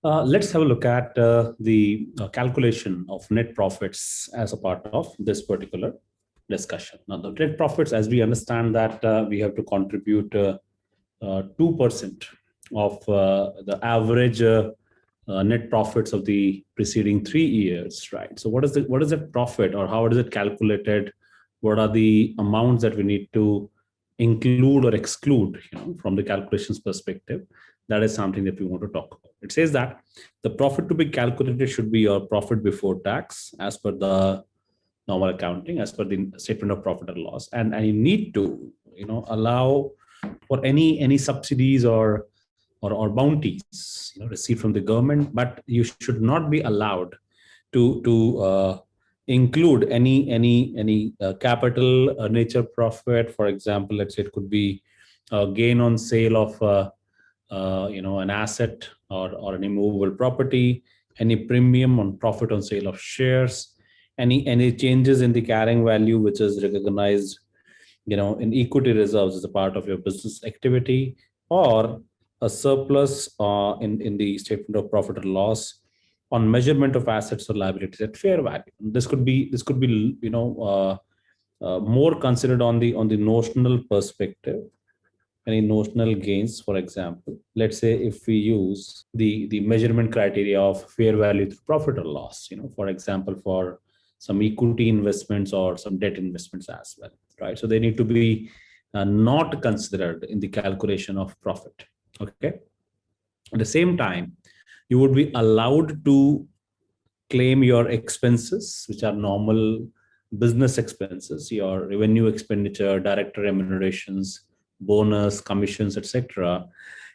Let's have a look at the calculation of net profits as a part of this particular discussion. Now, the net profits, as we understand that we have to contribute 2% of the average net profits of the preceding 3 years, right? So what is that profit, or how is it calculated? What are the amounts that we need to include or exclude, from the calculations perspective? That is something that we want to talk about. It says that the profit to be calculated should be your profit before tax as per the normal accounting, as per the statement of profit or loss, and you need to allow for any subsidies or bounties received from the government, but you should not be allowed to include any capital nature profit. For example, let's say it could be a gain on sale of an asset or an immovable property, any premium on profit on sale of shares, any changes in the carrying value which is recognized in equity reserves as a part of your business activity, or a surplus in the statement of profit or loss on measurement of assets or liabilities at fair value. This could be more considered on the notional perspective. Any notional gains, for example, let's say if we use the measurement criteria of fair value through profit or loss, for example, for some equity investments or some debt investments as well, right? So they need to be not considered in the calculation of profit. Okay. At the same time, you would be allowed to claim your expenses, which are normal business expenses, your revenue expenditure, director remunerations, bonus, commissions, etc.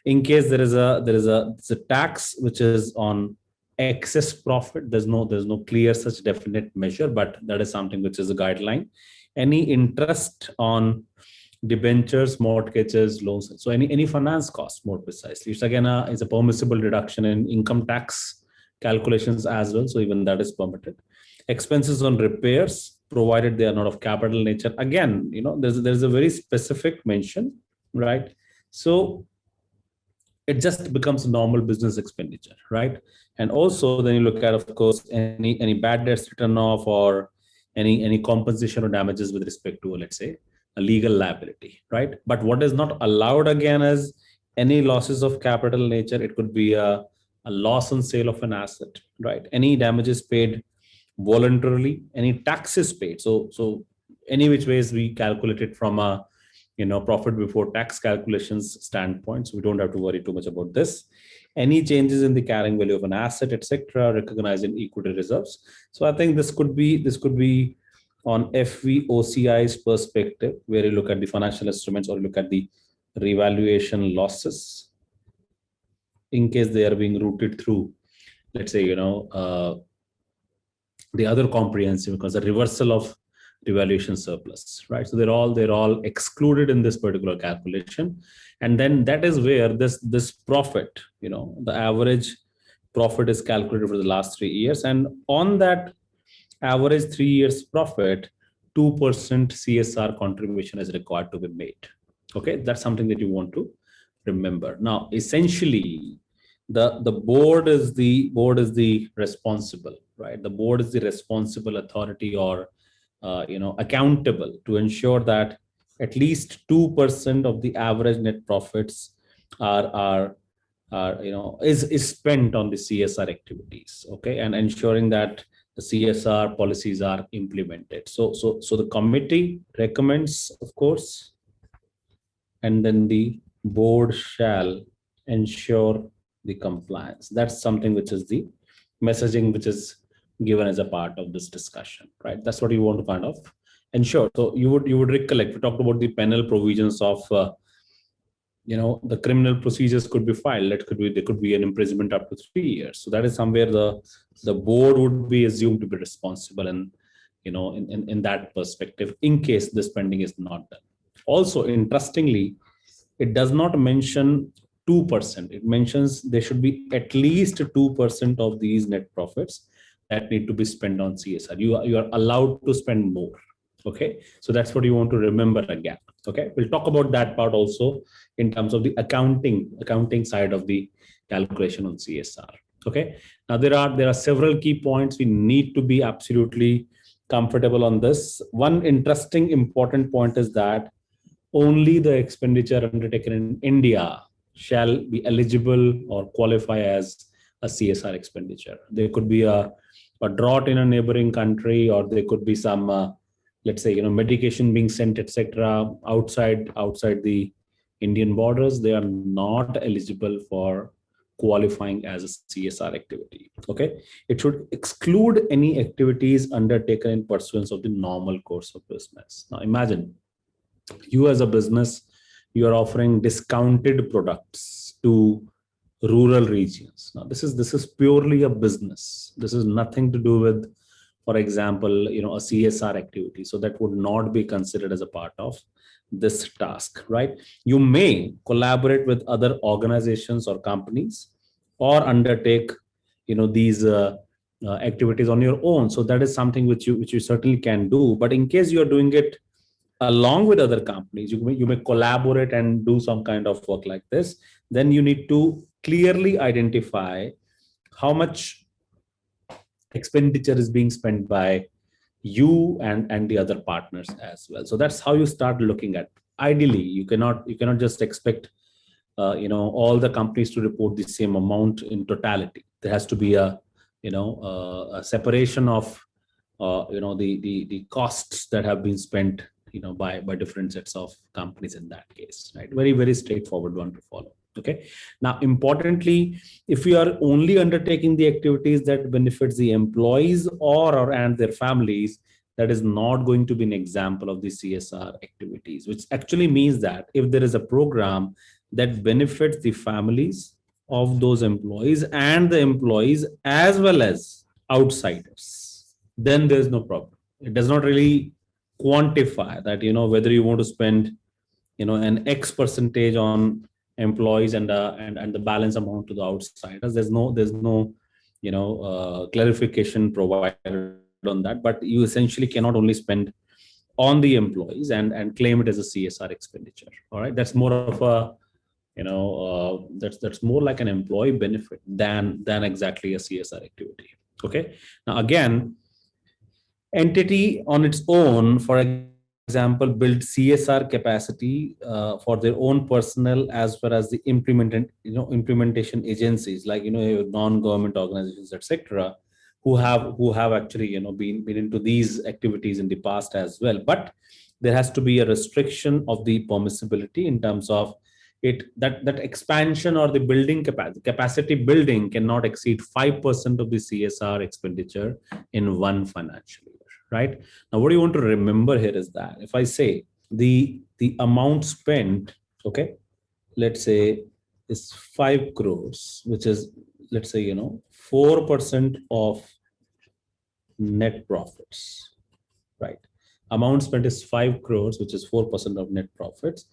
In case there is a tax which is on excess profit. There's no clear such definite measure, but that is something which is a guideline. Any interest on debentures, mortgages, loans, so any finance costs, more precisely, which again is a permissible deduction in income tax calculations as well, so even that is permitted. Expenses on repairs, provided they are not of capital nature. Again, there's a very specific mention, right? So it just becomes a normal business expenditure, right? And also then you look at, of course, any bad debts written off, or any compensation or damages with respect to, let's say, a legal liability, right? But what is not allowed again is any losses of capital nature. It could be a loss on sale of an asset, right? Any damages paid voluntarily, any taxes paid. So any which ways we calculate it from a profit before tax calculations standpoint, so we don't have to worry too much about this. Any changes in the carrying value of an asset, etc., recognized in equity reserves. So I think this could be on FVOCI's perspective, where you look at the financial instruments or look at the revaluation losses, in case they are being routed through, let's say, the other comprehensive, because the reversal of revaluation surplus, right? So they're all excluded in this particular calculation. And then that is where this profit, the average profit is calculated for the last 3 years. And on that average 3 years profit, 2% CSR contribution is required to be made. Okay, that's something that you want to remember. Now, essentially, the board is the responsible, right? The board is the responsible authority, or accountable, to ensure that at least 2% of the average net profits is spent on the CSR activities. Okay, and ensuring that the CSR policies are implemented. So the committee recommends, of course, and then the board shall ensure the compliance. That's something which is the messaging which is given as a part of this discussion, right? That's what you want to kind of ensure. So you would recollect, we talked about the penal provisions of the criminal procedures could be filed. There could be an imprisonment up to 3 years. So that is somewhere the board would be assumed to be responsible, and in that perspective, in case the spending is not done. Also, interestingly, it does not mention 2%. It mentions there should be at least 2% of these net profits that need to be spent on CSR. You are allowed to spend more. Okay, so that's what you want to remember again. Okay, we'll talk about that part also in terms of the accounting side of the calculation on CSR. Okay. Now there are several key points we need to be absolutely comfortable on this. One interesting important point is that only the expenditure undertaken in India shall be eligible or qualify as a CSR expenditure. There could be a drought in a neighboring country, or there could be some, let's say, medication being sent, etc., outside the Indian borders. They are not eligible for qualifying as a CSR activity. Okay, it should exclude any activities undertaken in pursuance of the normal course of business. Now, imagine you as a business, you are offering discounted products to rural regions. Now this is purely a business. This is nothing to do with, for example, a CSR activity. So that would not be considered as a part of this task, right? You may collaborate with other organizations or companies, or undertake these activities on your own. So that is something which you certainly can do. But in case you are doing it along with other companies, you may collaborate and do some kind of work like this. Then you need to clearly identify how much expenditure is being spent by you and the other partners as well. So that's how you start looking at. Ideally, you cannot just expect all the companies to report the same amount in totality. There has to be a separation of the costs that have been spent by different sets of companies in that case, right? Very, very straightforward one to follow. Okay. Now, importantly, if you are only undertaking the activities that benefits the employees or and their families, that is not going to be an example of the CSR activities, which actually means that if there is a program that benefits the families of those employees and the employees as well as outsiders, then there's no problem. It does not really quantify that, whether you want to spend, an X percentage on employees and the balance amount to the outsiders. There's no clarification provided on that. But you essentially cannot only spend on the employees and claim it as a CSR expenditure. All right, that's more of a that's more like an employee benefit than exactly a CSR activity. Okay. Now again, entity on its own, for example, build CSR capacity for their own personnel, as well as the implementation agencies, like non-government organizations, etc., who have actually been into these activities in the past as well. But there has to be a restriction of the permissibility in terms of that expansion or the building capacity building cannot exceed 5% of the CSR expenditure in one financial year. Right. Now, what you want to remember here is that if I say the amount spent, okay, let's say is 5 crores, which is, let's say, 4% of net profits, right? Amount spent is 5 crores, which is 4% of net profits.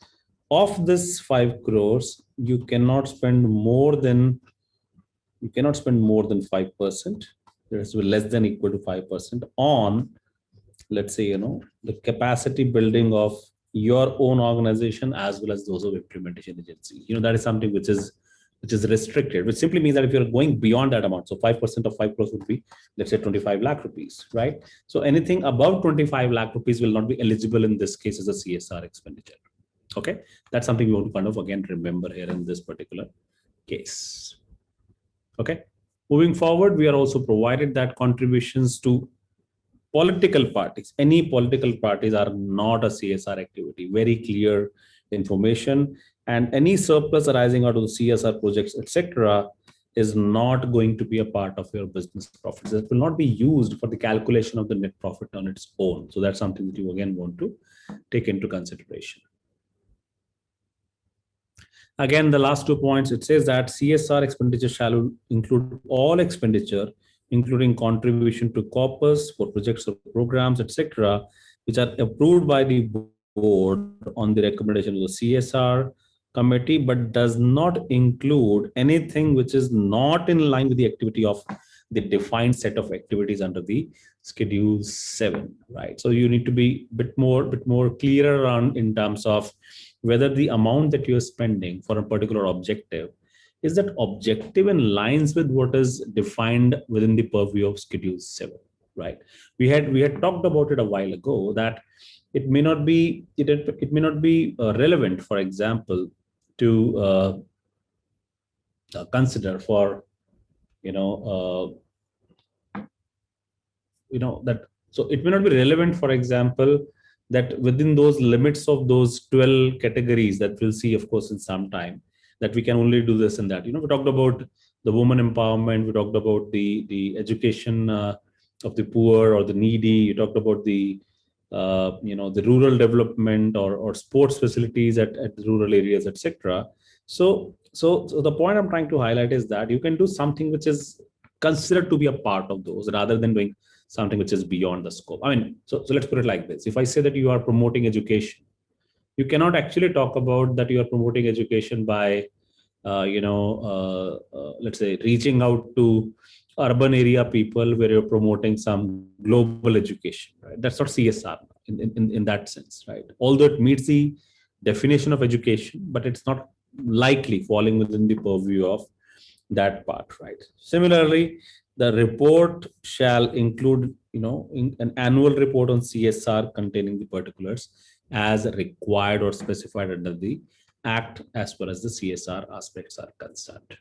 Of this 5 crores, you cannot spend more than 5%. There is less than equal to 5% on, let's say, the capacity building of your own organization as well as those of implementation agency. That is something which is restricted, which simply means that if you're going beyond that amount, so 5% of 5 crores would be, let's say, 25 lakh rupees, right? So anything above 25 lakh rupees will not be eligible in this case as a CSR expenditure. Okay, that's something we want to kind of again remember here in this particular case. Okay, moving forward, we are also provided that contributions to political parties, any political parties, are not a CSR activity. Very clear information. And any surplus arising out of the CSR projects, etc., is not going to be a part of your business profits. It will not be used for the calculation of the net profit on its own. So that's something that you again want to take into consideration. Again, the last 2 points, it says that CSR expenditure shall include all expenditure, including contribution to corpus for projects or programs, etc., which are approved by the board on the recommendation of the CSR committee, but does not include anything which is not in line with the activity of the defined set of activities under the Schedule 7, right? So you need to be a bit more clearer on in terms of whether the amount that you're spending for a particular objective is that objective and lines with what is defined within the purview of Schedule 7, right? We had talked about it a while ago that it may not be relevant, for example, to consider for you know that, so it may not be relevant, for example, that within those limits of those 12 categories that we'll see, of course, in some time, that we can only do this and that. We talked about the woman empowerment, we talked about the education of the poor or the needy, you talked about the rural development or sports facilities at rural areas, etc. So the point I'm trying to highlight is that you can do something which is considered to be a part of those rather than doing something which is beyond the scope. I mean, so let's put it like this. If I say that you are promoting education, you cannot actually talk about that you are promoting education by, let's say, reaching out to urban area people where you're promoting some global education, right? That's not CSR in that sense, right? Although it meets the definition of education, but it's not likely falling within the purview of that part, right? Similarly, the report shall include, an annual report on CSR containing the particulars as required or specified under the Act as far as the CSR aspects are concerned.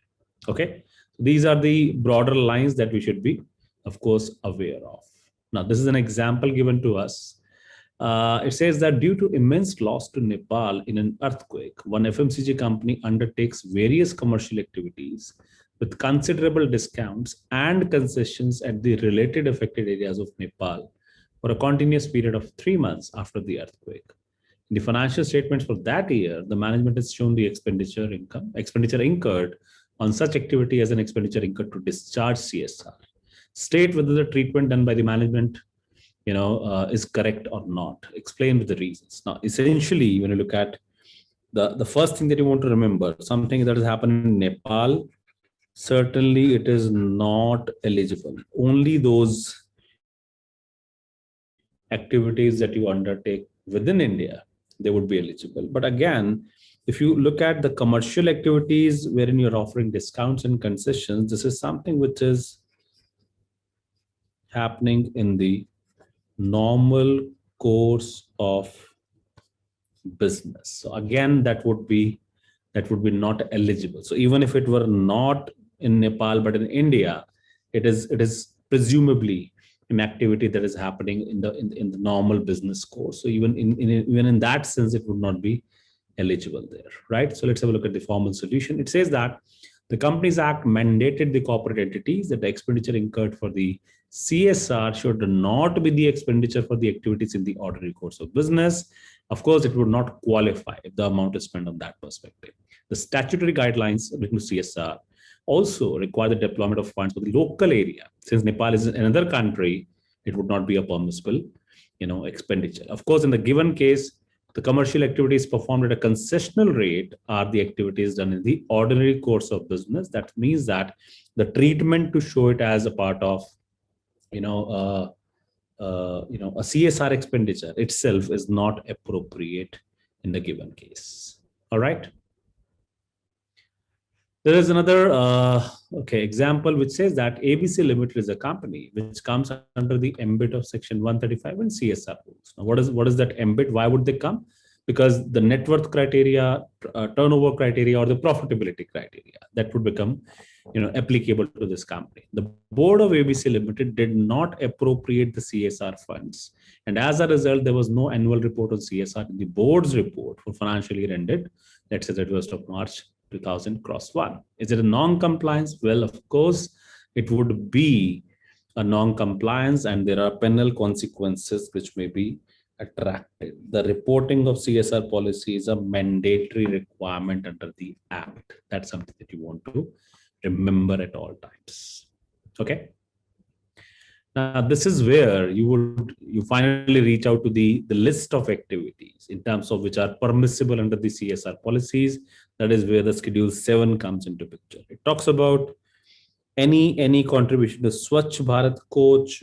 Okay, so these are the broader lines that we should be, of course, aware of. Now, this is an example given to us. It says that due to immense loss to Nepal in an earthquake, one FMCG company undertakes various commercial activities with considerable discounts and concessions at the related affected areas of Nepal for a continuous period of 3 months after the earthquake. In the financial statements for that year, the management has shown the expenditure incurred on such activity as an expenditure incurred to discharge CSR. State whether the treatment done by the management is correct or not. Explain with the reasons. Now, essentially, when you look at the first thing that you want to remember, something that has happened in Nepal, certainly it is not eligible. Only those activities that you undertake within India, they would be eligible. But again, if you look at the commercial activities wherein you're offering discounts and concessions, this is something which is happening in the normal course of business. So again, that would be not eligible. So even if it were not in Nepal but in India, it is presumably an activity that is happening in the normal business course. So even in that sense, it would not be eligible there, right? So let's have a look at the formal solution. It says that the Companies Act mandated the corporate entities that the expenditure incurred for the CSR should not be the expenditure for the activities in the ordinary course of business. Of course, it would not qualify if the amount is spent on that perspective. The statutory guidelines written to CSR also require the deployment of funds for the local area. Since Nepal is another country, it would not be a permissible, expenditure. Of course, in the given case, the commercial activities performed at a concessional rate are the activities done in the ordinary course of business. That means that the treatment to show it as a part of, a CSR expenditure itself is not appropriate in the given case. All right. There is another example which says that ABC Limited is a company which comes under the ambit of Section 135 and CSR rules. Now, what is that ambit? Why would they come? Because the net worth criteria, turnover criteria, or the profitability criteria that would become, applicable to this company. The board of ABC Limited did not appropriate the CSR funds, and as a result, there was no annual report on CSR in the board's report for financial year ended, let's say 31st of March 2000 × 1. Is it a non-compliance? Well, of course, it would be a non-compliance, and there are penal consequences which may be attracted. The reporting of CSR policy is a mandatory requirement under the Act. That's something that you want to remember at all times. Okay. Now, this is where you finally reach out to the list of activities in terms of which are permissible under the CSR policies. That is where the Schedule 7 comes into picture. It talks about any contribution to Swachh Bharat Kosh,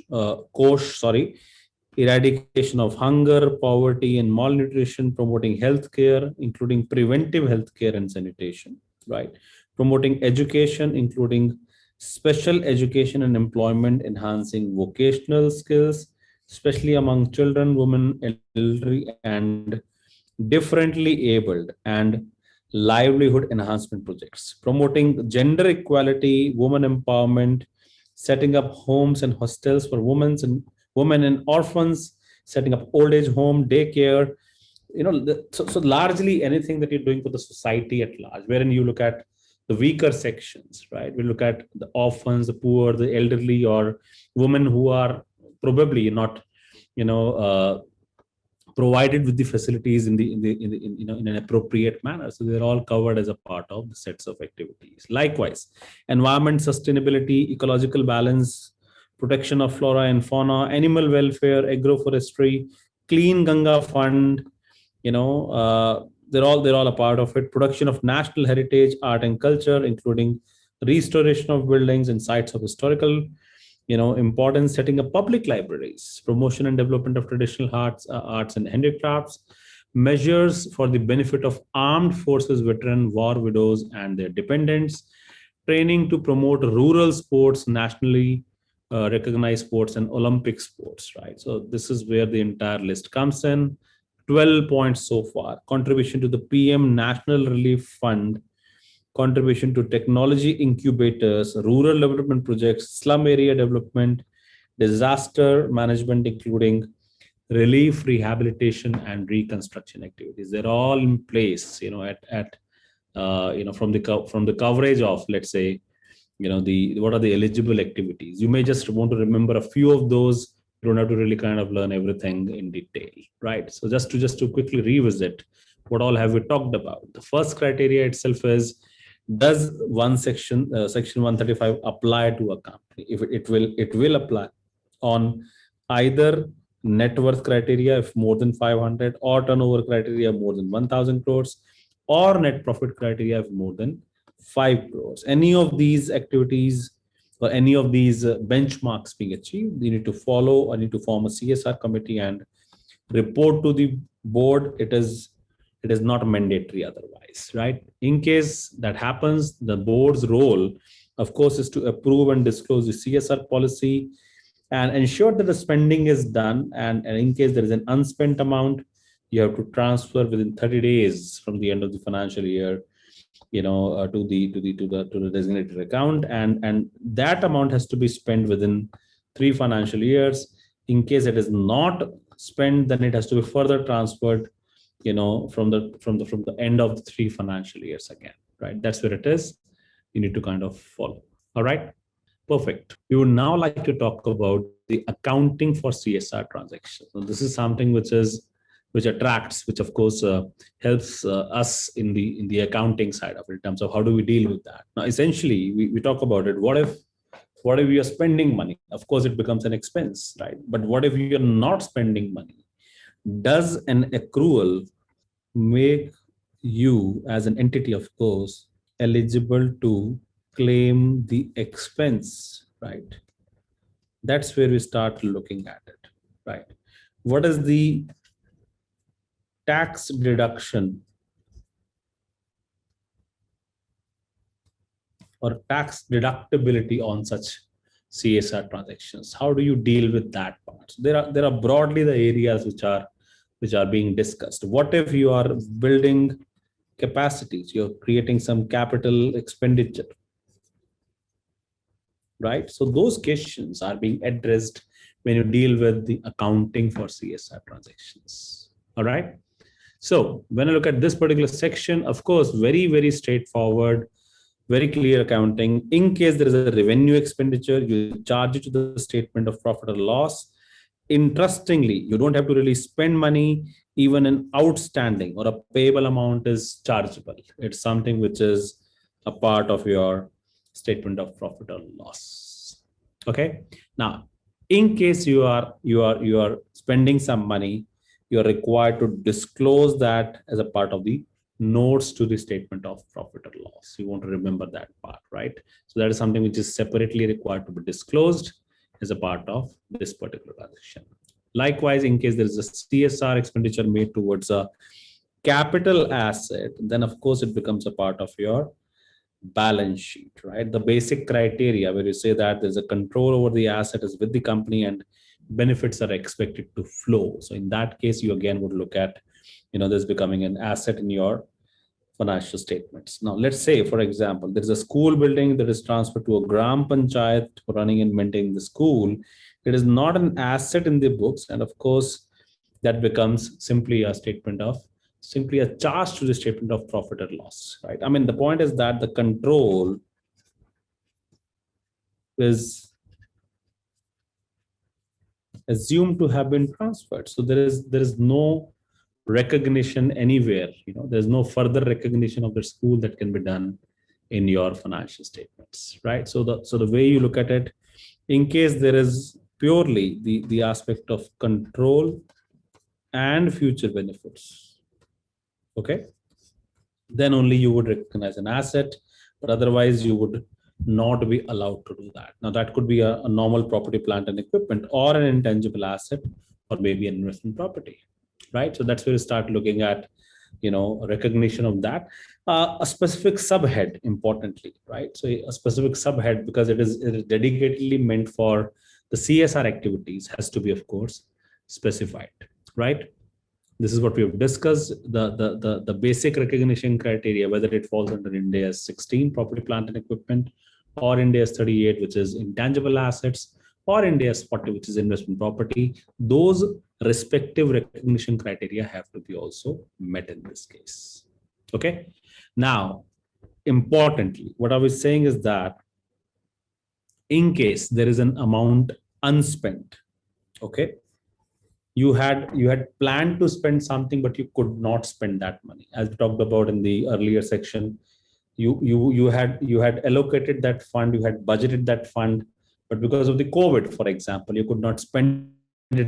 eradication of hunger, poverty, and malnutrition, promoting healthcare, including preventive healthcare and sanitation, right? promoting education, including special education and employment, enhancing vocational skills, especially among children, women, elderly, and differently abled, and livelihood enhancement projects, promoting gender equality, women empowerment, setting up homes and hostels for women and orphans, setting up old age home, daycare, so largely anything that you're doing for the society at large, wherein you look at the weaker sections, right? We look at the orphans, the poor, the elderly, or women who are probably not, you know, provided with the facilities in an appropriate manner. So they're all covered as a part of the sets of activities. Likewise, environment sustainability, ecological balance, protection of flora and fauna, animal welfare, agroforestry, clean Ganga fund, they're all a part of it. Production of national heritage, art and culture, including restoration of buildings and sites of historical importance, setting up public libraries, promotion and development of traditional arts and handicrafts, measures for the benefit of armed forces veteran, war widows and their dependents, training to promote rural sports, nationally recognized sports and Olympic sports, right? So this is where the entire list comes in. 12 points so far. Contribution to the PM National Relief Fund, contribution to technology incubators, rural development projects, slum area development, disaster management, including relief, rehabilitation, and reconstruction activities. They're all in place, from the coverage of, let's say, the what are the eligible activities. You may just want to remember a few of those. You don't have to really kind of learn everything in detail, right? So just to quickly revisit, what all have we talked about? The first criteria itself is, does section 135 apply to a company? If it will apply on either net worth criteria if more than 500, or turnover criteria more than 1000 crores, or net profit criteria if more than 5 crores. Any of these activities or any of these benchmarks being achieved, you need to follow or need to form a CSR committee and report to the board. It is not mandatory otherwise, right? In case that happens, the board's role, of course, is to approve and disclose the CSR policy and ensure that the spending is done. And in case there is an unspent amount, you have to transfer within 30 days from the end of the financial year, to the designated account, and that amount has to be spent within 3 financial years. In case it is not spent, then it has to be further transferred, from the end of the 3 financial years again, right? That's where it is. You need to kind of follow. All right, perfect. We would now like to talk about the accounting for CSR transactions. So this is something which attracts, which of course helps us in the accounting side of it, in terms of how do we deal with that. Now, essentially, we talk about it. What if you are spending money? Of course, it becomes an expense, right? But what if you're not spending money? Does an accrual make you, as an entity, of course, eligible to claim the expense, right? That's where we start looking at it, right? What is the tax deduction or tax deductibility on such CSR transactions? How do you deal with that part? So there are broadly the areas which are being discussed. What if you are building capacities? You're creating some capital expenditure, right? So those questions are being addressed when you deal with the accounting for CSR transactions. All right. So when I look at this particular section, of course, very, very straightforward, very clear accounting. In case there is a revenue expenditure, you charge it to the statement of profit or loss. Interestingly, you don't have to really spend money. Even an outstanding or a payable amount is chargeable. It's something which is a part of your statement of profit or loss. Okay. Now, in case you are spending some money, you are required to disclose that as a part of the notes to the statement of profit or loss. You want to remember that part, right? So that is something which is separately required to be disclosed as a part of this particular transaction. Likewise, in case there is a CSR expenditure made towards a capital asset, then of course it becomes a part of your balance sheet, right? The basic criteria where you say that there's a control over the asset is with the company and benefits are expected to flow. So in that case, you again would look at, this becoming an asset in your financial statements. Now, let's say, for example, there is a school building that is transferred to a Gram Panchayat for running and maintaining the school. It is not an asset in the books. And of course, that becomes simply a charge to the statement of profit or loss, right? I mean, the point is that the control is assumed to have been transferred. So there is no recognition anywhere. There's no further recognition of the school that can be done in your financial statements, right? So the way you look at it, in case there is purely the aspect of control and future benefits, okay, then only you would recognize an asset, but otherwise you would not be allowed to do that. Now that could be a normal property, plant and equipment, or an intangible asset, or maybe an investment property, right? So that's where you start looking at, recognition of that. A specific subhead, importantly, right? So a specific subhead, because it is dedicatedly meant for the CSR activities, has to be, of course, specified, right? This is what we have discussed, the basic recognition criteria, whether it falls under Ind AS 16, property, plant and equipment, or Ind AS 38, which is intangible assets, or Ind AS 40, which is investment property. Those respective recognition criteria have to be also met in this case. Okay. Now, importantly, what I was saying is that in case there is an amount unspent, okay, you had planned to spend something, but you could not spend that money, as we talked about in the earlier section. You had allocated that fund, you had budgeted that fund, but because of the COVID, for example, you could not spend it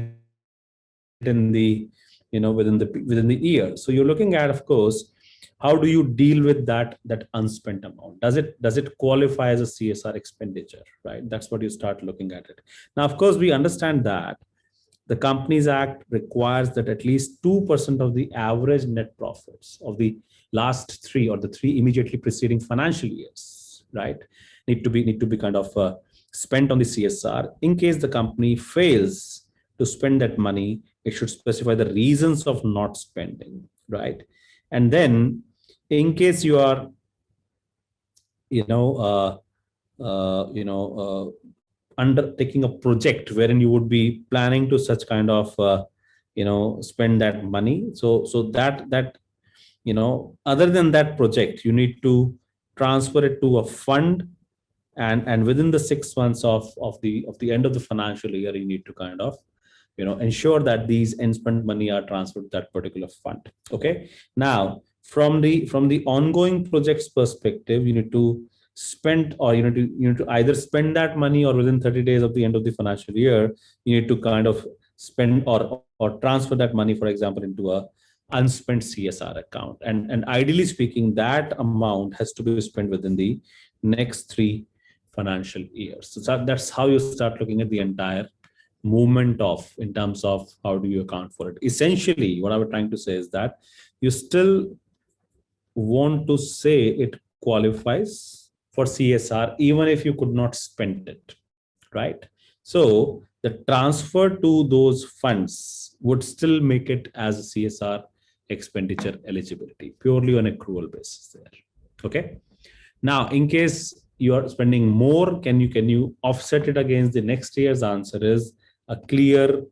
in the within the year. So you're looking at, of course, how do you deal with that unspent amount? Does it qualify as a CSR expenditure, right? That's what you start looking at it. Now, of course, we understand that the Companies Act requires that at least 2% of the average net profits of the last three, or the three immediately preceding financial years, right, need to be kind of spent on the CSR. In case the company fails to spend that money, it should specify the reasons of not spending, right? And then, in case you are, undertaking a project wherein you would be planning to such kind of spend that money, so that other than that project, you need to transfer it to a fund, and within the 6 months of the end of the financial year, you need to kind of ensure that these unspent money are transferred to that particular fund. Okay. Now, from the ongoing projects perspective, you need to spend, or you need to either spend that money, or within 30 days of the end of the financial year, you need to kind of spend or transfer that money, for example, into a unspent CSR account. And ideally speaking, that amount has to be spent within the next 3 financial years. So that's how you start looking at the entire movement in terms of how do you account for it. Essentially, what I was trying to say is that you still want to say it qualifies for CSR, even if you could not spend it, right? So the transfer to those funds would still make it as a CSR expenditure eligibility, purely on accrual basis there. Okay. Now, in case you are spending more, can you offset it against the next year's? Answer is a clear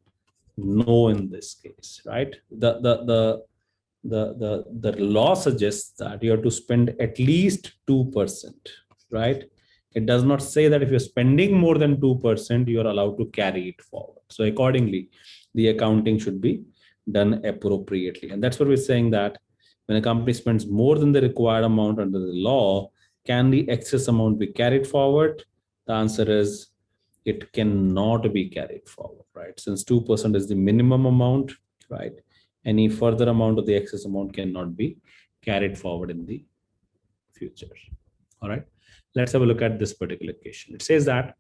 no in this case, right? The law suggests that you have to spend at least 2%, right? It does not say that if you're spending more than 2%, you're allowed to carry it forward. So accordingly, the accounting should be done appropriately. And that's what we're saying, that when a company spends more than the required amount under the law, can the excess amount be carried forward? The answer is it cannot be carried forward, right? Since 2% is the minimum amount, right? Any further amount of the excess amount cannot be carried forward in the future. All right. Let's have a look at this particular question. It says that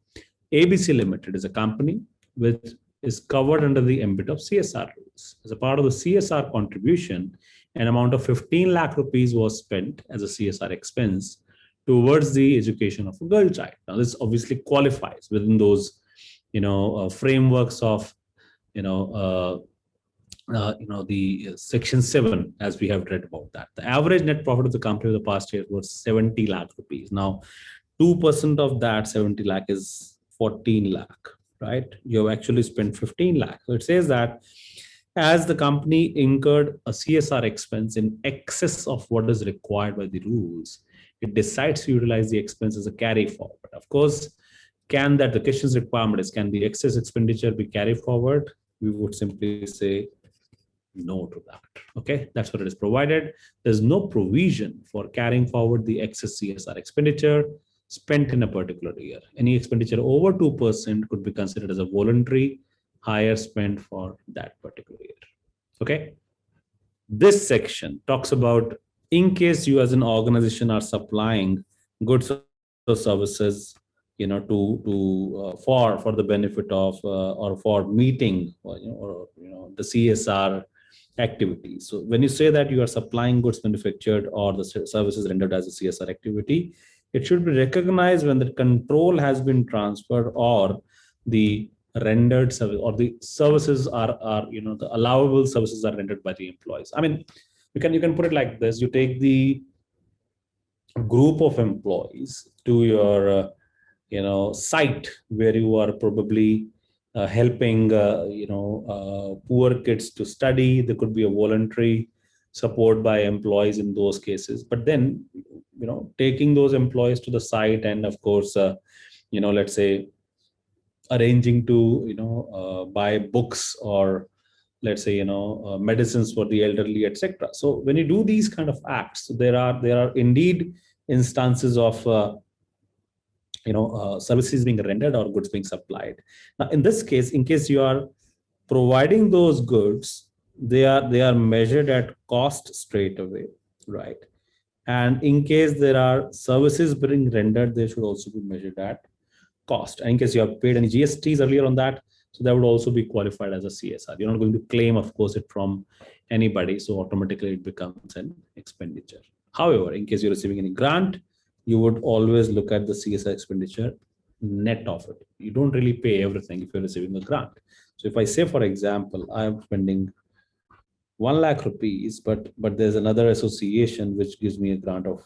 ABC Limited is a company which is covered under the ambit of CSR rules. As a part of the CSR contribution, an amount of 15 lakh rupees was spent as a CSR expense towards the education of a girl child. Now, this obviously qualifies within those, frameworks of, you know, the section 7, as we have read about that. The average net profit of the company of the past year was 70 lakh rupees. Now, 2% of that 70 lakh is 14 lakh, right? You have actually spent 15 lakh. So it says that as the company incurred a CSR expense in excess of what is required by the rules, it decides to utilize the expense as a carry forward. Of course, the question's requirement is, can the excess expenditure be carried forward? We would simply say no to that. Okay, that's what it is provided. There's no provision for carrying forward the excess CSR expenditure spent in a particular year. Any expenditure over 2% could be considered as a voluntary higher spend for that particular year. Okay. This section talks about, in case you as an organization are supplying goods or services, for the benefit of or for meeting the CSR activities. So when you say that you are supplying goods manufactured or the services rendered as a CSR activity, it should be recognized when the control has been transferred or the rendered service or the services are the allowable services are rendered by the employees. I mean, you can put it like this: you take the group of employees to your site where you are probably helping poor kids to study. There could be a voluntary support by employees in those cases, but then taking those employees to the site and of course let's say arranging to buy books or let's say medicines for the elderly, etc. So when you do these kind of acts, there are indeed instances of services being rendered or goods being supplied. Now in this case, in case you are providing those goods, they are measured at cost straight away, right? And in case there are services being rendered, they should also be measured at cost. And in case you have paid any GSTs earlier on that, so that would also be qualified as a CSR. You're not going to claim, of course, it from anybody, so automatically it becomes an expenditure. However, in case you're receiving any grant, you would always look at the CSR expenditure net of it. You don't really pay everything if you're receiving a grant. So if I say, for example, I'm spending 1 lakh rupees, but there's another association which gives me a grant of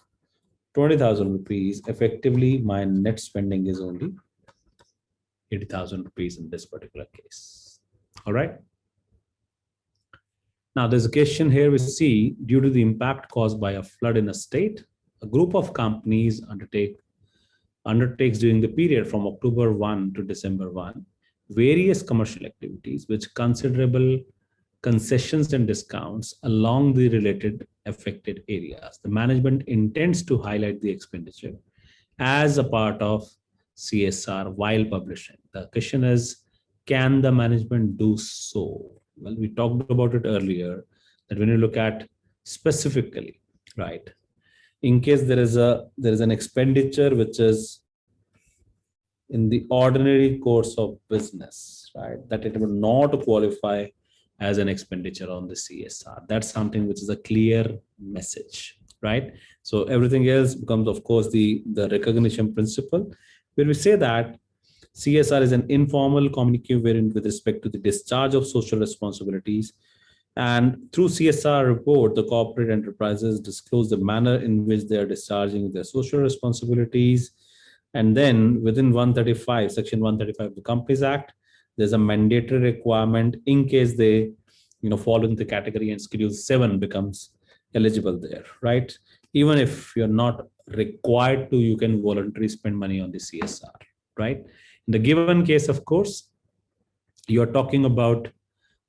20,000 rupees, effectively my net spending is only 80,000 rupees in this particular case. All right. Now there's a question here we see: due to the impact caused by a flood in a state, a group of companies undertakes during the period from October 1 to December 1 various commercial activities with considerable concessions and discounts along the related affected areas. The management intends to highlight the expenditure as a part of CSR while publishing. The question is, can the management do so? Well, we talked about it earlier, that when you look at specifically, right, in case there is an expenditure which is in the ordinary course of business, right, that it would not qualify as an expenditure on the CSR. That's something which is a clear message, right? So everything else becomes, of course, the recognition principle, where we say that CSR is an informal communique wherein with respect to the discharge of social responsibilities, and through CSR report, the corporate enterprises disclose the manner in which they are discharging their social responsibilities. And then within 135, section 135 of the Companies Act, there's a mandatory requirement in case they fall into the category, and schedule 7 becomes eligible there, right? Even if you're not required to, you can voluntarily spend money on the CSR, right? In the given case, of course, you're talking about,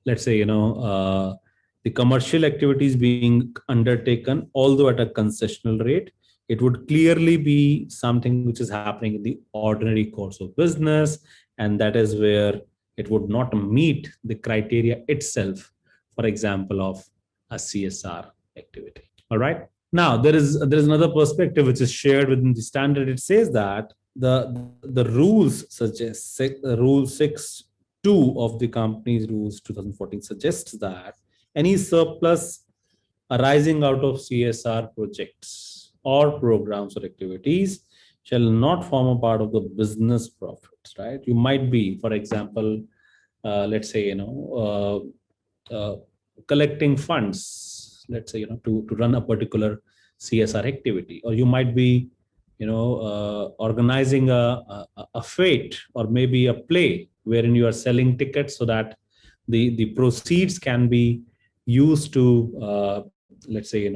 let's say, the commercial activities being undertaken, although at a concessional rate, it would clearly be something which is happening in the ordinary course of business, and that is where it would not meet the criteria itself, for example, of a CSR activity. All right. Now there is another perspective which is shared within the standard. It says that the rules suggest, rule 6.2 of the company's rules 2014 suggests that any surplus arising out of CSR projects, or programs or activities shall not form a part of the business profits, right? You might be, for example, let's say, collecting funds, let's say, to run a particular CSR activity, or you might be, organizing a fete or maybe a play wherein you are selling tickets so that the proceeds can be used to, let's say,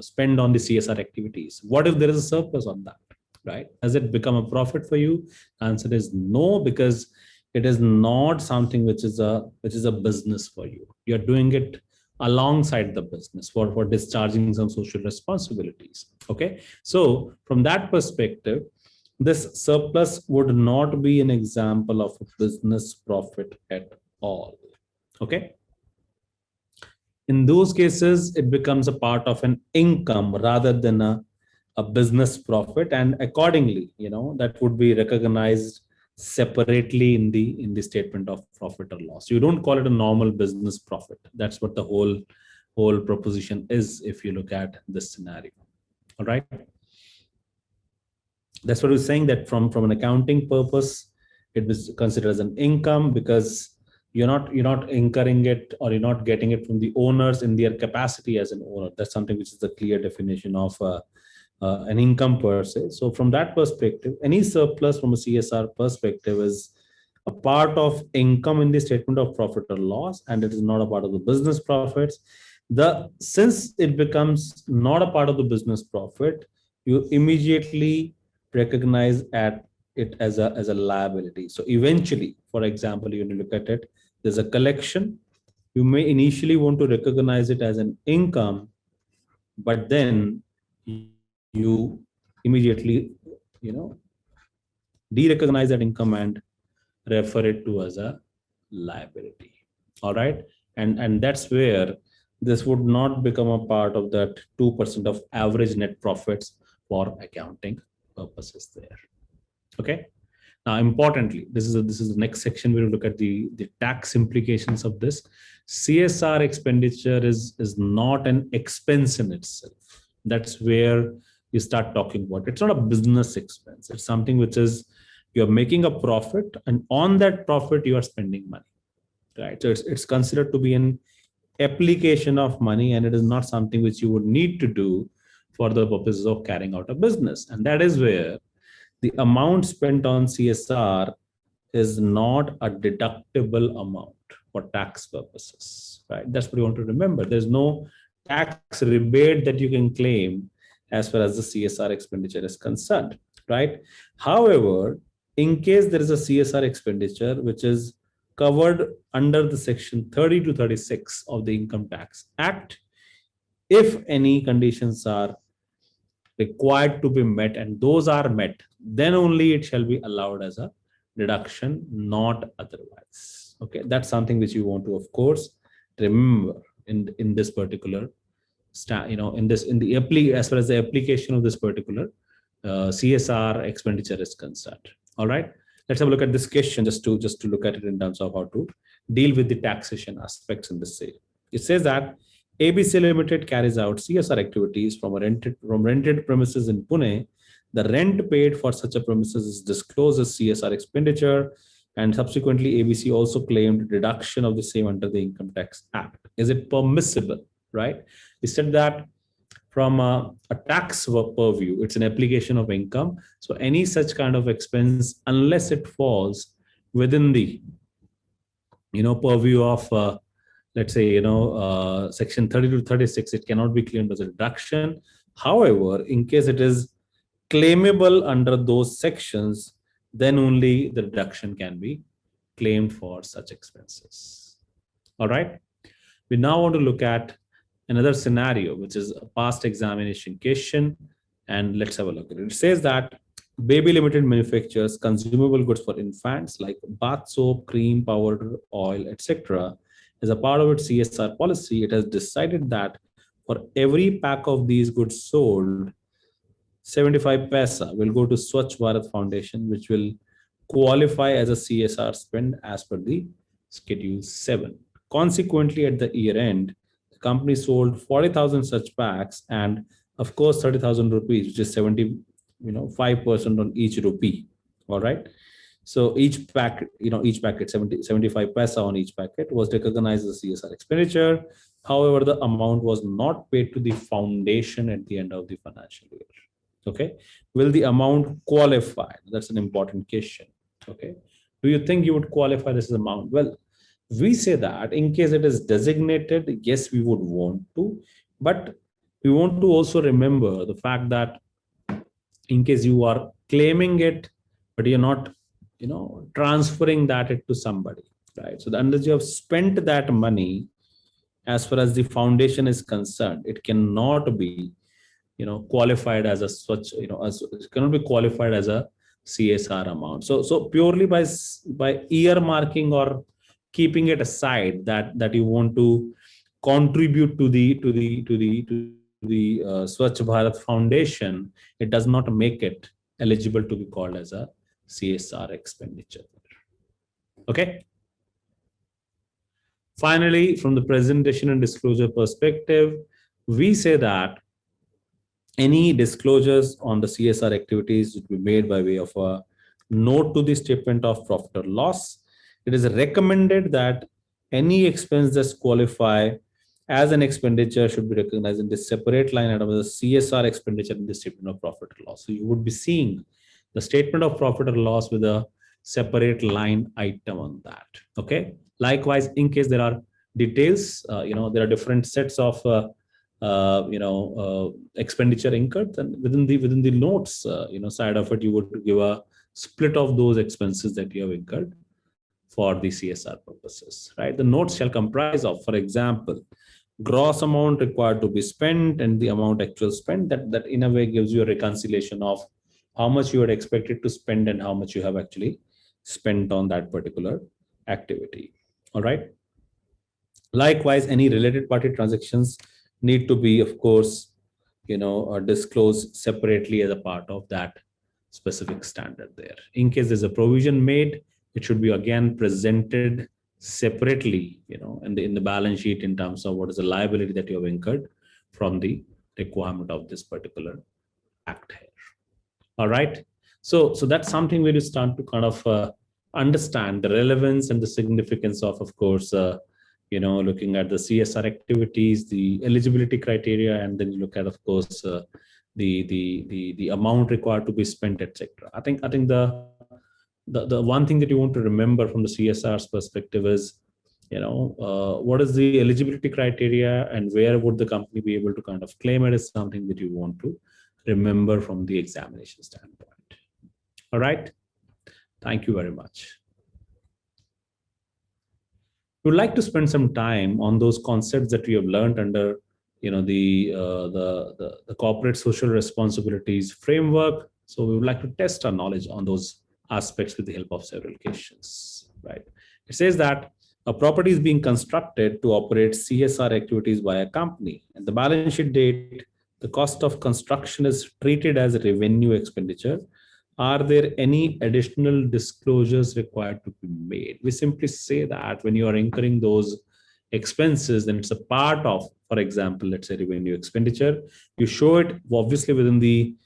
spend on the CSR activities. What if there is a surplus on that, right? Has it become a profit for you? The answer is no, because it is not something which is a business for you. You're doing it alongside the business for discharging some social responsibilities. Okay, so from that perspective, this surplus would not be an example of a business profit at all. Okay, in those cases it becomes a part of an income rather than a business profit, and accordingly, that would be recognized separately in the statement of profit or loss. You don't call it a normal business profit. That's what the whole proposition is, if you look at this scenario. All right, that's what we're saying, that from an accounting purpose it is considered as an income, because you're not incurring it, or you're not getting it from the owners in their capacity as an owner. That's something which is the clear definition of an income per se. So from that perspective, any surplus from a CSR perspective is a part of income in the statement of profit or loss, and it is not a part of the business profits. Since it becomes not a part of the business profit, you immediately recognize at it as a liability. So eventually, for example, you look at it, there's a collection. You may initially want to recognize it as an income, but then you immediately, de-recognize that income and refer it to as a liability. All right, and that's where this would not become a part of that 2% of average net profits for accounting purposes there. Okay, now importantly, this is the next section. We'll look at the tax implications of this. CSR expenditure is not an expense in itself. That's where you start talking about. It's not a business expense. It's something which is, you're making a profit, and on that profit you are spending money, right? So it's considered to be an application of money, and it is not something which you would need to do for the purposes of carrying out a business. And that is where the amount spent on CSR is not a deductible amount for tax purposes, right? That's what you want to remember. There's no tax rebate that you can claim as far as the CSR expenditure is concerned, right? However, in case there is a CSR expenditure which is covered under the section 30 to 36 of the Income Tax Act, if any conditions are required to be met and those are met, then only it shall be allowed as a deduction, not otherwise. Okay, that's something which you want to, of course, remember in this particular as far as the application of this particular CSR expenditure is concerned. All right, let's have a look at this question, just to look at it in terms of how to deal with the taxation aspects in this sale. It says that ABC Limited carries out CSR activities from rented premises in Pune. The rent paid for such a premises is disclosed as CSR expenditure, and subsequently ABC also claimed deduction of the same under the Income Tax Act. Is it permissible? Right? We said that from a tax purview, it's an application of income. So any such kind of expense, unless it falls within the purview of let's say section 30 to 36, it cannot be claimed as a deduction. However, in case it is claimable under those sections, then only the deduction can be claimed for such expenses. All right, we now want to look at another scenario, which is a past examination question, and let's have a look at it. It says that Baby Limited manufactures consumable goods for infants like bath soap, cream, powder, oil, etc. As a part of its CSR policy, it has decided that for every pack of these goods sold, 75 paisa will go to Swachh Bharat Foundation, which will qualify as a CSR spend as per the Schedule 7. Consequently, at the year end, the company sold 40,000 such packs, and of course 30,000 rupees, which is 5% on each rupee. All right. So each packet 75 paisa on each packet was recognized as a CSR expenditure. However, the amount was not paid to the foundation at the end of the financial year. Okay. Will the amount qualify? That's an important question. Okay. Do you think you would qualify this amount? Well, we say that in case it is designated, yes, we would want to, but we want to also remember the fact that in case you are claiming it, but you're not, transferring that it to somebody, right? So unless you have spent that money, as far as the foundation is concerned, it cannot be, qualified as a such, as it cannot be qualified as a CSR amount. So purely by earmarking or keeping it aside that you want to contribute to the Swachh Bharat Foundation, it does not make it eligible to be called as a CSR expenditure. Okay. Finally, from the presentation and disclosure perspective, we say that any disclosures on the CSR activities should be made by way of a note to the statement of profit or loss. It is recommended that any expense that qualify as an expenditure should be recognized in this separate line item as a CSR expenditure in the statement of profit or loss. So you would be seeing the statement of profit or loss with a separate line item on that. Okay. Likewise, in case there are details, there are different sets of expenditure incurred, and within the notes, side of it, you would give a split of those expenses that you have incurred for the CSR purposes, right? The notes shall comprise of, for example, gross amount required to be spent and the amount actual spent. That in a way gives you a reconciliation of how much you had expected to spend and how much you have actually spent on that particular activity. All right. Likewise, any related party transactions need to be, of course, disclosed separately as a part of that specific standard there. In case there's a provision made, it should be again presented separately, in the balance sheet in terms of what is the liability that you have incurred from the requirement of this particular act here. All right. So that's something where you start to kind of understand the relevance and the significance of course, looking at the CSR activities, the eligibility criteria, and then you look at, of course, the amount required to be spent, etc. I think the one thing that you want to remember from the CSR's perspective is, what is the eligibility criteria and where would the company be able to kind of claim it, is something that you want to remember from the examination standpoint. All right. Thank you very much. We would like to spend some time on those concepts that we have learned under, the corporate social responsibilities framework. So we would like to test our knowledge on those aspects with the help of several questions, right? It says that a property is being constructed to operate CSR activities by a company. At the balance sheet date, the cost of construction is treated as a revenue expenditure. Are there any additional disclosures required to be made? We simply say that when you are incurring those expenses, then it's a part of, for example, let's say revenue expenditure. You show it obviously within the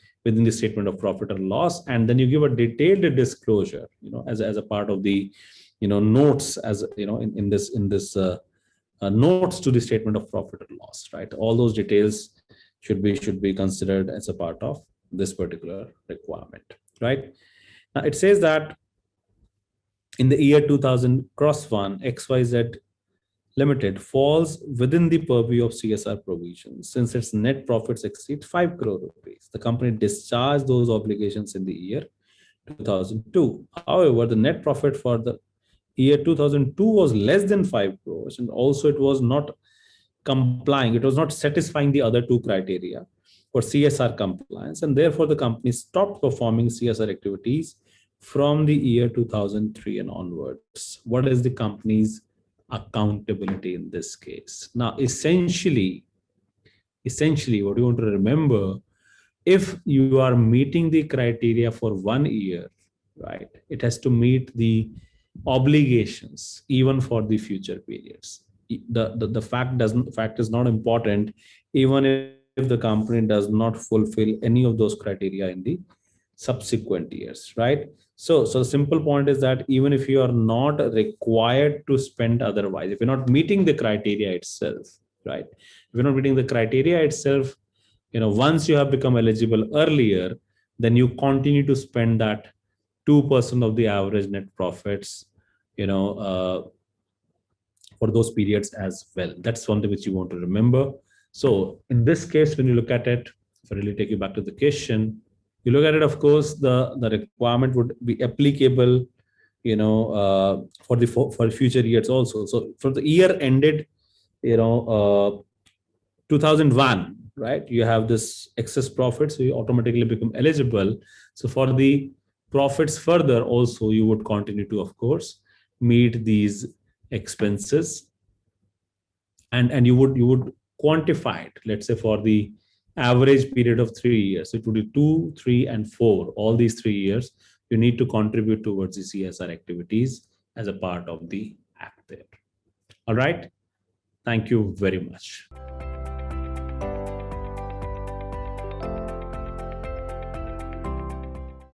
statement of profit or loss, and then you give a detailed disclosure, as a part of the, notes, as in this notes to the statement of profit or loss, right? All those details should be considered as a part of this particular requirement. Right. Now it says that in the year 2000, Cross1 XYZ Limited falls within the purview of CSR provisions since its net profits exceed 5 crore rupees. The company discharged those obligations in the year 2002. However, the net profit for the year 2002 was less than 5 crores, and also it was not complying. It was not satisfying the other two criteria for CSR compliance, and therefore the company stopped performing CSR activities from the year 2003 and onwards. What is the company's accountability in this case? Now, essentially, what you want to remember, if you are meeting the criteria for 1 year, right, it has to meet the obligations even for the future periods. The fact is not important, even if the company does not fulfill any of those criteria in the subsequent years, right? So the simple point is that even if you are not required to spend otherwise, if you're not meeting the criteria itself, right? If you're not meeting the criteria itself, once you have become eligible earlier, then you continue to spend that 2% of the average net profits, for those periods as well. That's something which you want to remember. So in this case, when you look at it, if I really take you back to the question, you look at it, of course, the requirement would be applicable, for future years also. So from the year ended, 2001, right? You have this excess profit, so you automatically become eligible. So for the profits further, also you would continue to, of course, meet these expenses, and you would quantify it. Let's say for the average period of 3 years, it would be 2, 3, and 4. All these 3 years, you need to contribute towards the CSR activities as a part of the act there. All right. Thank you very much.